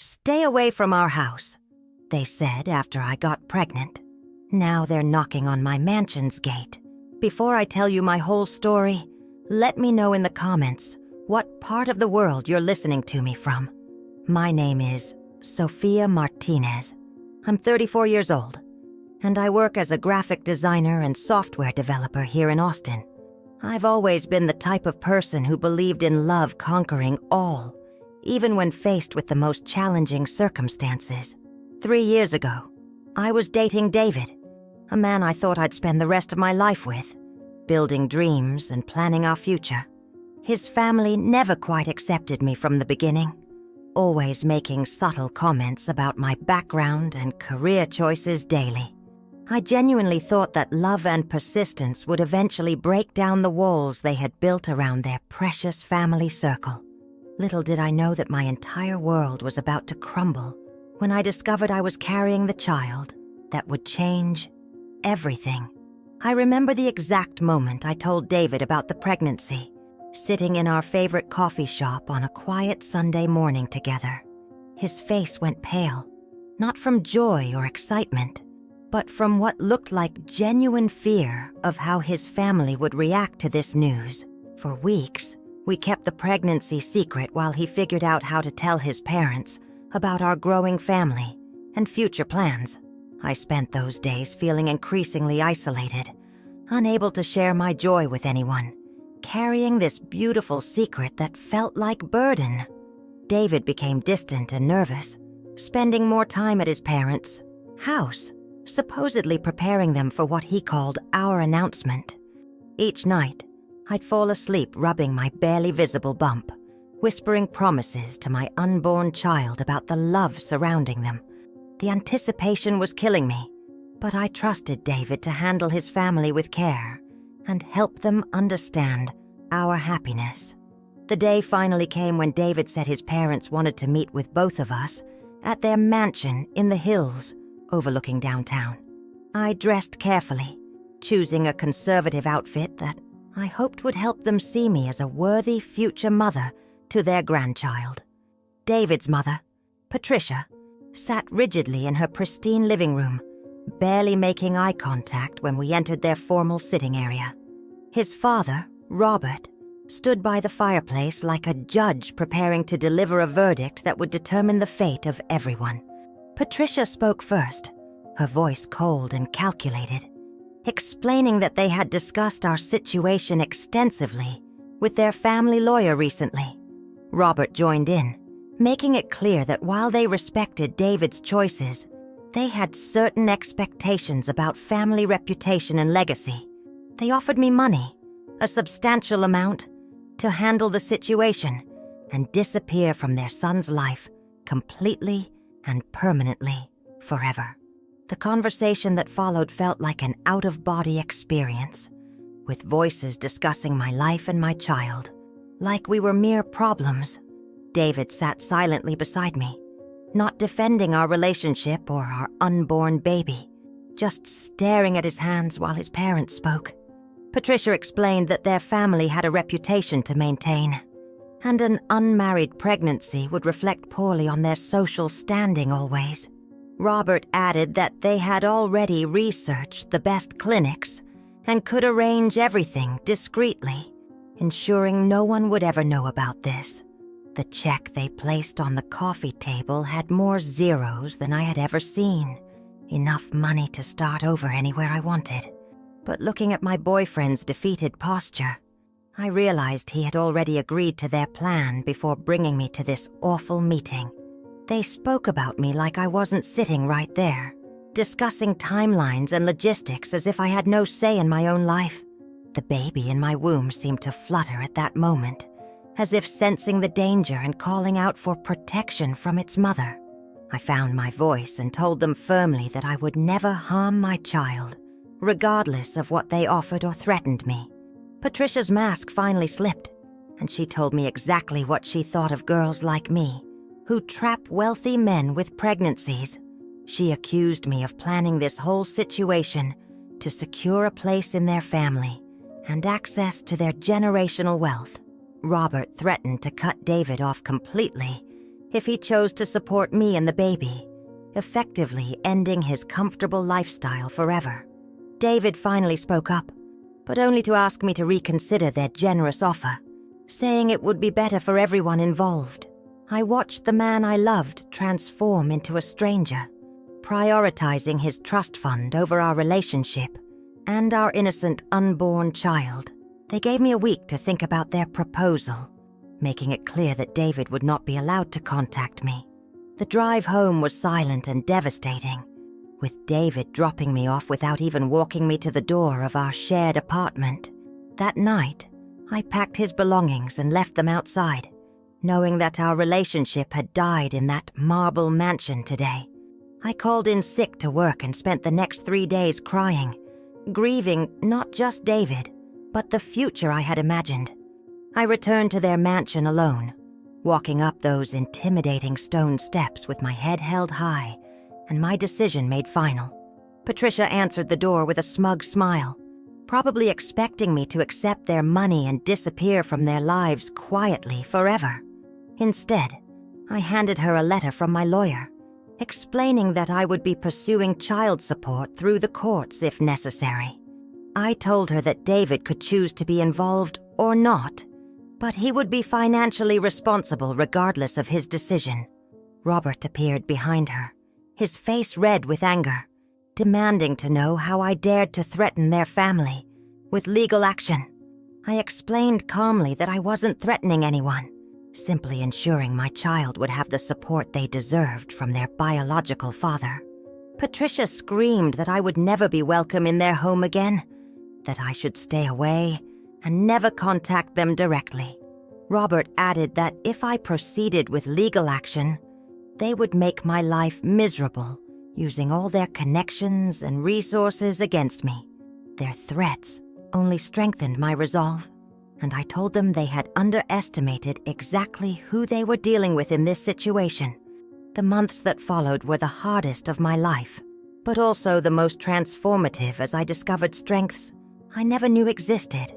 "Stay away from our house," they said after I got pregnant. Now they're knocking on my mansion's gate. Before I tell you my whole story, let me know in the comments what part of the world you're listening to me from. My name is Sofia Martinez. I'm 34 years old, and I work as a graphic designer and software developer here in Austin. I've always been the type of person who believed in love conquering all, even when faced with the most challenging circumstances. 3 years ago, I was dating David, a man I thought I'd spend the rest of my life with, building dreams and planning our future. His family never quite accepted me from the beginning, always making subtle comments about my background and career choices daily. I genuinely thought that love and persistence would eventually break down the walls they had built around their precious family circle. Little did I know that my entire world was about to crumble when I discovered I was carrying the child that would change everything. I remember the exact moment I told David about the pregnancy, sitting in our favorite coffee shop on a quiet Sunday morning together. His face went pale, not from joy or excitement, but from what looked like genuine fear of how his family would react to this news. For weeks, we kept the pregnancy secret while he figured out how to tell his parents about our growing family and future plans. I spent those days feeling increasingly isolated, unable to share my joy with anyone, carrying this beautiful secret that felt like burden. David became distant and nervous, spending more time at his parents' house, supposedly preparing them for what he called our announcement. Each night, I'd fall asleep rubbing my barely visible bump, whispering promises to my unborn child about the love surrounding them. The anticipation was killing me, but I trusted David to handle his family with care and help them understand our happiness. The day finally came when David said his parents wanted to meet with both of us at their mansion in the hills overlooking downtown. I dressed carefully, choosing a conservative outfit that I hoped would help them see me as a worthy future mother to their grandchild. David's mother, Patricia, sat rigidly in her pristine living room, barely making eye contact when we entered their formal sitting area. His father, Robert, stood by the fireplace like a judge preparing to deliver a verdict that would determine the fate of everyone. Patricia spoke first, her voice cold and calculated, explaining that they had discussed our situation extensively with their family lawyer recently. Robert joined in, making it clear that while they respected David's choices, they had certain expectations about family reputation and legacy. They offered me money, a substantial amount, to handle the situation and disappear from their son's life completely and permanently forever. The conversation that followed felt like an out-of-body experience, with voices discussing my life and my child, like we were mere problems. David sat silently beside me, not defending our relationship or our unborn baby, just staring at his hands while his parents spoke. Patricia explained that their family had a reputation to maintain, and an unmarried pregnancy would reflect poorly on their social standing always. Robert added that they had already researched the best clinics and could arrange everything discreetly, ensuring no one would ever know about this. The check they placed on the coffee table had more zeros than I had ever seen, enough money to start over anywhere I wanted. But looking at my boyfriend's defeated posture, I realized he had already agreed to their plan before bringing me to this awful meeting. They spoke about me like I wasn't sitting right there, discussing timelines and logistics as if I had no say in my own life. The baby in my womb seemed to flutter at that moment, as if sensing the danger and calling out for protection from its mother. I found my voice and told them firmly that I would never harm my child, regardless of what they offered or threatened me. Patricia's mask finally slipped, and she told me exactly what she thought of girls like me, who trap wealthy men with pregnancies. She accused me of planning this whole situation to secure a place in their family and access to their generational wealth. Robert threatened to cut David off completely if he chose to support me and the baby, effectively ending his comfortable lifestyle forever. David finally spoke up, but only to ask me to reconsider their generous offer, saying it would be better for everyone involved. I watched the man I loved transform into a stranger, prioritizing his trust fund over our relationship and our innocent unborn child. They gave me a week to think about their proposal, making it clear that David would not be allowed to contact me. The drive home was silent and devastating, with David dropping me off without even walking me to the door of our shared apartment. That night, I packed his belongings and left them outside, knowing that our relationship had died in that marble mansion today. I called in sick to work and spent the next 3 days crying, grieving not just David, but the future I had imagined. I returned to their mansion alone, walking up those intimidating stone steps with my head held high and my decision made final. Patricia answered the door with a smug smile, probably expecting me to accept their money and disappear from their lives quietly forever. Instead, I handed her a letter from my lawyer, explaining that I would be pursuing child support through the courts if necessary. I told her that David could choose to be involved or not, but he would be financially responsible regardless of his decision. Robert appeared behind her, his face red with anger, demanding to know how I dared to threaten their family with legal action. I explained calmly that I wasn't threatening anyone, simply ensuring my child would have the support they deserved from their biological father. Patricia screamed that I would never be welcome in their home again, that I should stay away and never contact them directly. Robert added that if I proceeded with legal action, they would make my life miserable, using all their connections and resources against me. Their threats only strengthened my resolve, and I told them they had underestimated exactly who they were dealing with in this situation. The months that followed were the hardest of my life, but also the most transformative as I discovered strengths I never knew existed.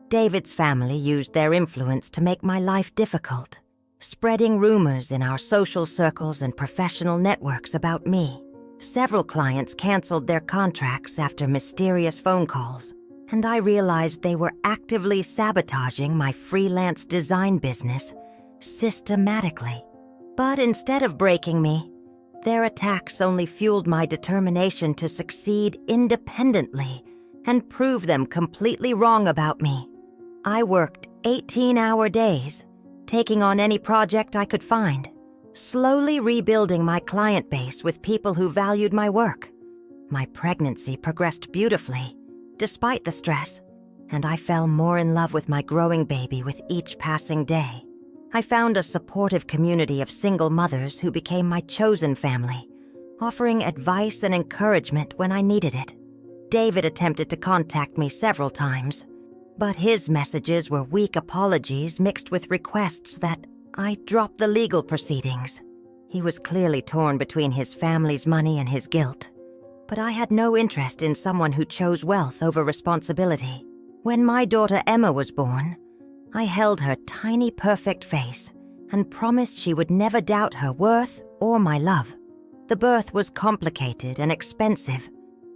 David's family used their influence to make my life difficult, spreading rumors in our social circles and professional networks about me. Several clients canceled their contracts after mysterious phone calls, and I realized they were actively sabotaging my freelance design business systematically. But instead of breaking me, their attacks only fueled my determination to succeed independently and prove them completely wrong about me. I worked 18-hour days, taking on any project I could find, slowly rebuilding my client base with people who valued my work. My pregnancy progressed beautifully, despite the stress, and I fell more in love with my growing baby with each passing day. I found a supportive community of single mothers who became my chosen family, offering advice and encouragement when I needed it. David attempted to contact me several times, but his messages were weak apologies mixed with requests that I drop the legal proceedings. He was clearly torn between his family's money and his guilt, but I had no interest in someone who chose wealth over responsibility. When my daughter Emma was born, I held her tiny perfect face and promised she would never doubt her worth or my love. The birth was complicated and expensive,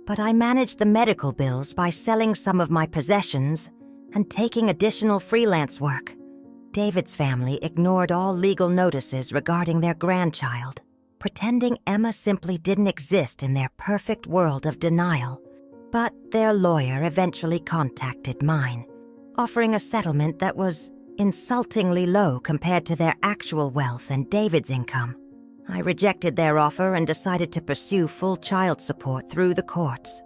but I managed the medical bills by selling some of my possessions and taking additional freelance work. David's family ignored all legal notices regarding their grandchild, pretending Emma simply didn't exist in their perfect world of denial. But their lawyer eventually contacted mine, offering a settlement that was insultingly low compared to their actual wealth and David's income. I rejected their offer and decided to pursue full child support through the courts,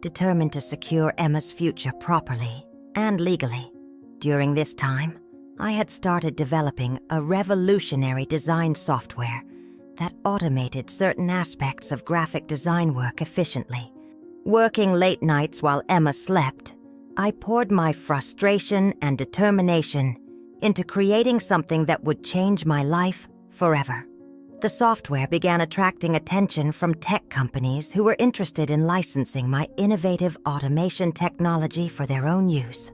determined to secure Emma's future properly and legally. During this time, I had started developing a revolutionary design software that automated certain aspects of graphic design work efficiently. Working late nights while Emma slept, I poured my frustration and determination into creating something that would change my life forever. The software began attracting attention from tech companies who were interested in licensing my innovative automation technology for their own use.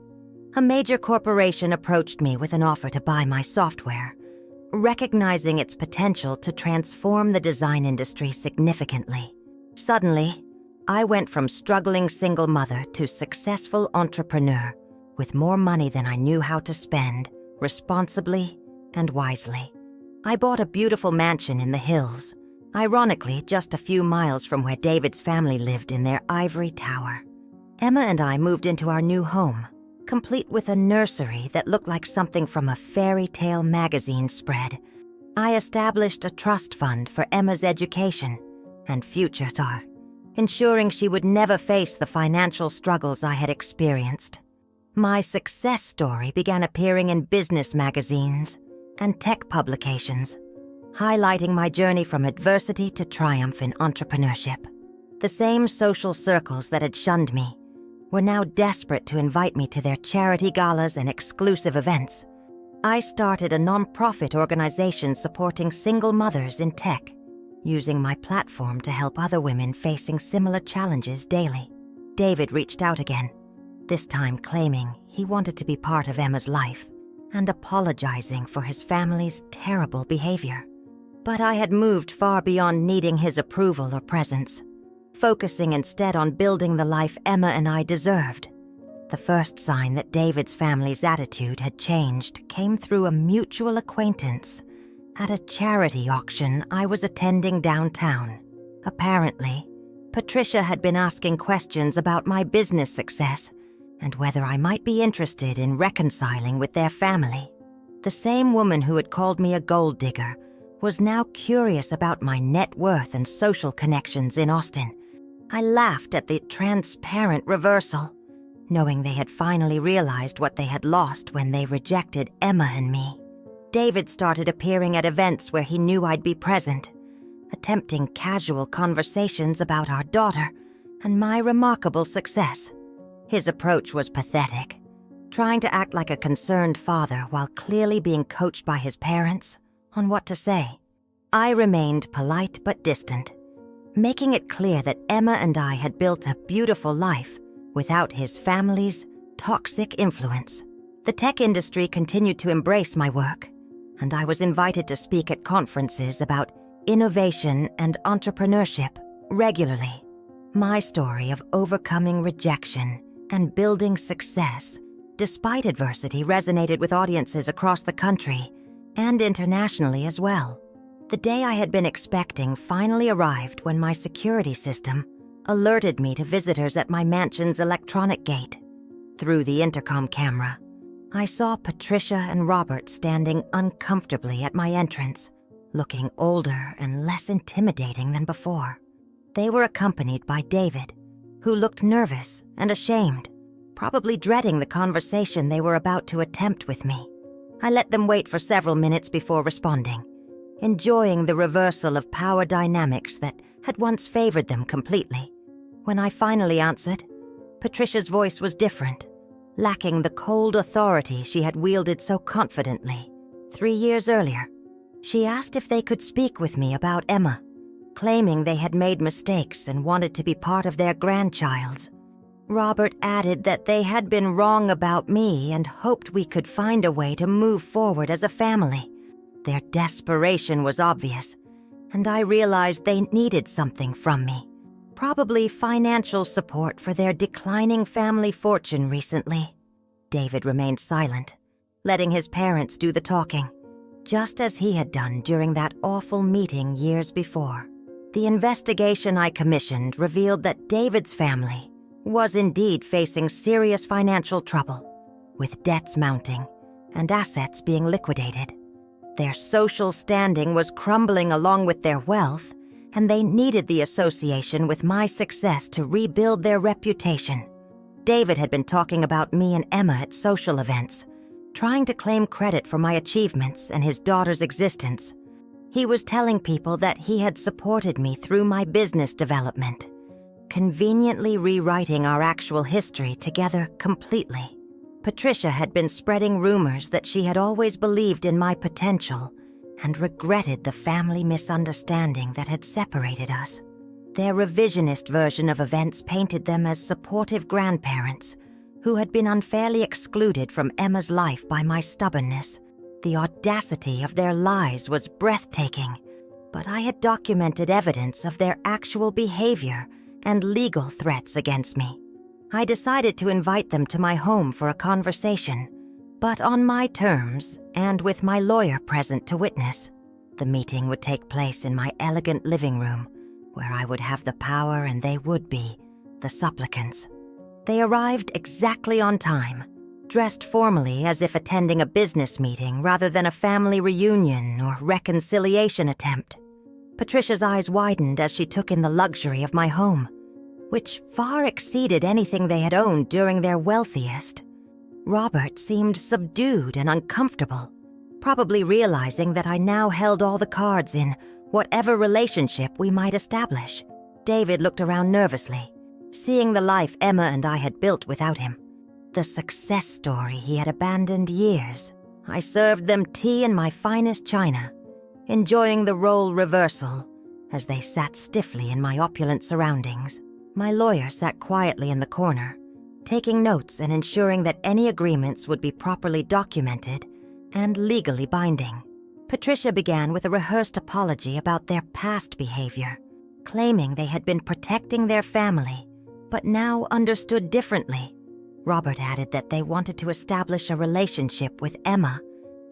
A major corporation approached me with an offer to buy my software, recognizing its potential to transform the design industry significantly. Suddenly, I went from struggling single mother to successful entrepreneur with more money than I knew how to spend, responsibly and wisely. I bought a beautiful mansion in the hills, ironically just a few miles from where David's family lived in their ivory tower. Emma and I moved into our new home, complete with a nursery that looked like something from a fairy tale magazine spread. I established a trust fund for Emma's education and future, ensuring she would never face the financial struggles I had experienced. My success story began appearing in business magazines and tech publications, highlighting my journey from adversity to triumph in entrepreneurship. The same social circles that had shunned me were now desperate to invite me to their charity galas and exclusive events. I started a nonprofit organization supporting single mothers in tech, using my platform to help other women facing similar challenges daily. David reached out again, this time claiming he wanted to be part of Emma's life and apologizing for his family's terrible behavior. But I had moved far beyond needing his approval or presence, focusing instead on building the life Emma and I deserved. The first sign that David's family's attitude had changed came through a mutual acquaintance at a charity auction I was attending downtown. Apparently, Patricia had been asking questions about my business success and whether I might be interested in reconciling with their family. The same woman who had called me a gold digger was now curious about my net worth and social connections in Austin. I laughed at the transparent reversal, knowing they had finally realized what they had lost when they rejected Emma and me. David started appearing at events where he knew I'd be present, attempting casual conversations about our daughter and my remarkable success. His approach was pathetic, trying to act like a concerned father while clearly being coached by his parents on what to say. I remained polite but distant, making it clear that Emma and I had built a beautiful life without his family's toxic influence. The tech industry continued to embrace my work, and I was invited to speak at conferences about innovation and entrepreneurship regularly. My story of overcoming rejection and building success despite adversity resonated with audiences across the country and internationally as well. The day I had been expecting finally arrived when my security system alerted me to visitors at my mansion's electronic gate. Through the intercom camera, I saw Patricia and Robert standing uncomfortably at my entrance, looking older and less intimidating than before. They were accompanied by David, who looked nervous and ashamed, probably dreading the conversation they were about to attempt with me. I let them wait for several minutes before responding, enjoying the reversal of power dynamics that had once favored them completely. When I finally answered, Patricia's voice was different, lacking the cold authority she had wielded so confidently 3 years earlier. She asked if they could speak with me about Emma, claiming they had made mistakes and wanted to be part of their grandchild's. Robert added that they had been wrong about me and hoped we could find a way to move forward as a family. Their desperation was obvious, and I realized they needed something from me, probably financial support for their declining family fortune recently. David remained silent, letting his parents do the talking, just as he had done during that awful meeting years before. The investigation I commissioned revealed that David's family was indeed facing serious financial trouble, with debts mounting and assets being liquidated. Their social standing was crumbling along with their wealth, and they needed the association with my success to rebuild their reputation. David had been talking about me and Emma at social events, trying to claim credit for my achievements and his daughter's existence. He was telling people that he had supported me through my business development, conveniently rewriting our actual history together completely. Patricia had been spreading rumors that she had always believed in my potential and regretted the family misunderstanding that had separated us. Their revisionist version of events painted them as supportive grandparents who had been unfairly excluded from Emma's life by my stubbornness. The audacity of their lies was breathtaking, but I had documented evidence of their actual behavior and legal threats against me. I decided to invite them to my home for a conversation, but on my terms and with my lawyer present to witness. The meeting would take place in my elegant living room, where I would have the power and they would be the supplicants. They arrived exactly on time, dressed formally as if attending a business meeting rather than a family reunion or reconciliation attempt. Patricia's eyes widened as she took in the luxury of my home, which far exceeded anything they had owned during their wealthiest. Robert seemed subdued and uncomfortable, probably realizing that I now held all the cards in whatever relationship we might establish. David looked around nervously, seeing the life Emma and I had built without him. The success story he had abandoned years. I served them tea in my finest china, enjoying the role reversal as they sat stiffly in my opulent surroundings. My lawyer sat quietly in the corner, taking notes and ensuring that any agreements would be properly documented and legally binding. Patricia began with a rehearsed apology about their past behavior, claiming they had been protecting their family, but now understood differently. Robert added that they wanted to establish a relationship with Emma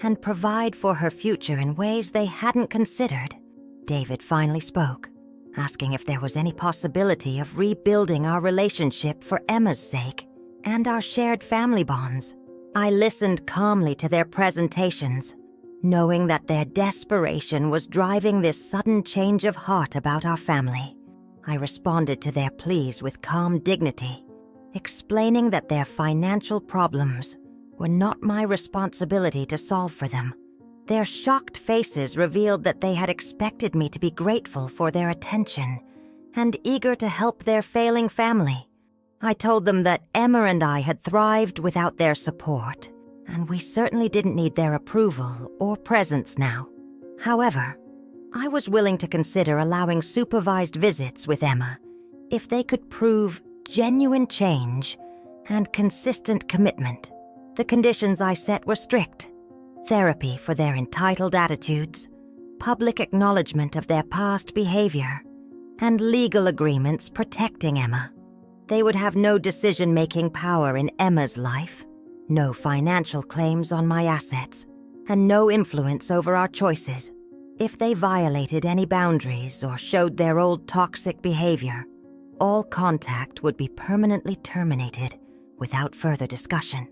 and provide for her future in ways they hadn't considered. David finally spoke, asking if there was any possibility of rebuilding our relationship for Emma's sake and our shared family bonds. I listened calmly to their presentations, knowing that their desperation was driving this sudden change of heart about our family. I responded to their pleas with calm dignity, explaining that their financial problems were not my responsibility to solve for them. Their shocked faces revealed that they had expected me to be grateful for their attention and eager to help their failing family. I told them that Emma and I had thrived without their support, and we certainly didn't need their approval or presence now. However, I was willing to consider allowing supervised visits with Emma if they could prove genuine change and consistent commitment. The conditions I set were strict: therapy for their entitled attitudes, public acknowledgement of their past behavior, and legal agreements protecting Emma. They would have no decision-making power in Emma's life, no financial claims on my assets, and no influence over our choices. If they violated any boundaries or showed their old toxic behavior, all contact would be permanently terminated without further discussion.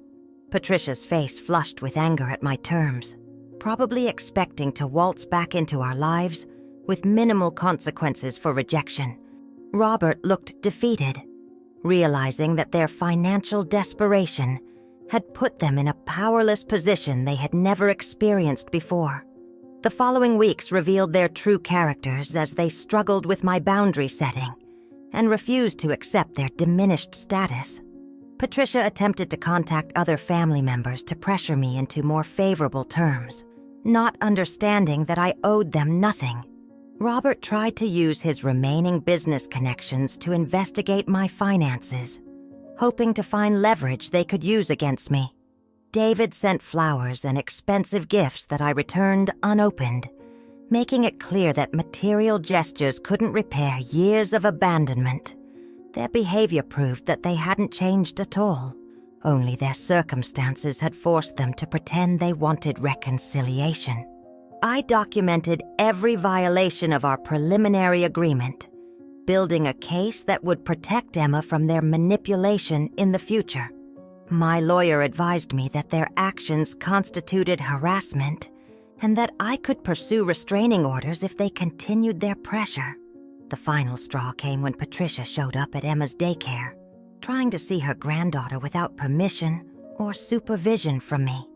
Patricia's face flushed with anger at my terms, probably expecting to waltz back into our lives with minimal consequences for rejection. Robert looked defeated, realizing that their financial desperation had put them in a powerless position they had never experienced before. The following weeks revealed their true characters as they struggled with my boundary setting and refused to accept their diminished status. Patricia attempted to contact other family members to pressure me into more favorable terms, not understanding that I owed them nothing. Robert tried to use his remaining business connections to investigate my finances, hoping to find leverage they could use against me. David sent flowers and expensive gifts that I returned unopened, making it clear that material gestures couldn't repair years of abandonment. Their behavior proved that they hadn't changed at all. Only their circumstances had forced them to pretend they wanted reconciliation. I documented every violation of our preliminary agreement, building a case that would protect Emma from their manipulation in the future. My lawyer advised me that their actions constituted harassment and that I could pursue restraining orders if they continued their pressure. The final straw came when Patricia showed up at Emma's daycare, trying to see her granddaughter without permission or supervision from me.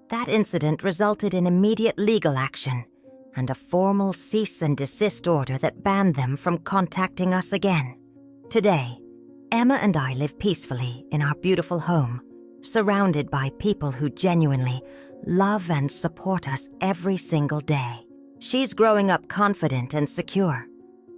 That incident resulted in immediate legal action and a formal cease and desist order that banned them from contacting us again. Today, Emma and I live peacefully in our beautiful home, surrounded by people who genuinely love and support us every single day. She's growing up confident and secure,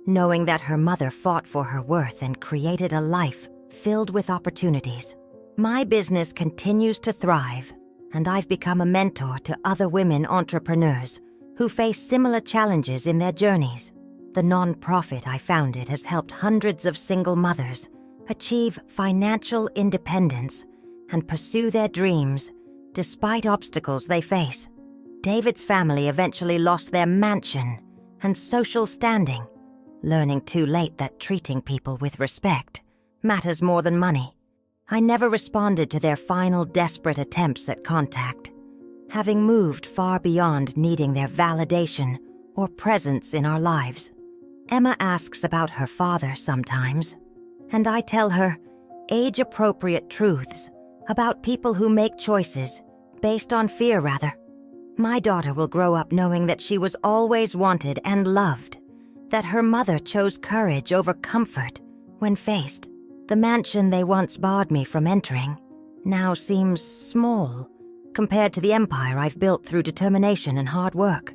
knowing that her mother fought for her worth and created a life filled with opportunities. My business continues to thrive, and I've become a mentor to other women entrepreneurs who face similar challenges in their journeys. The nonprofit I founded has helped hundreds of single mothers achieve financial independence and pursue their dreams despite obstacles they face. David's family eventually lost their mansion and social standing, learning too late that treating people with respect matters more than money. I never responded to their final desperate attempts at contact, having moved far beyond needing their validation or presence in our lives. Emma asks about her father sometimes, and I tell her age-appropriate truths about people who make choices based on fear, rather. My daughter will grow up knowing that she was always wanted and loved, that her mother chose courage over comfort when faced. The mansion they once barred me from entering now seems small compared to the empire I've built through determination and hard work.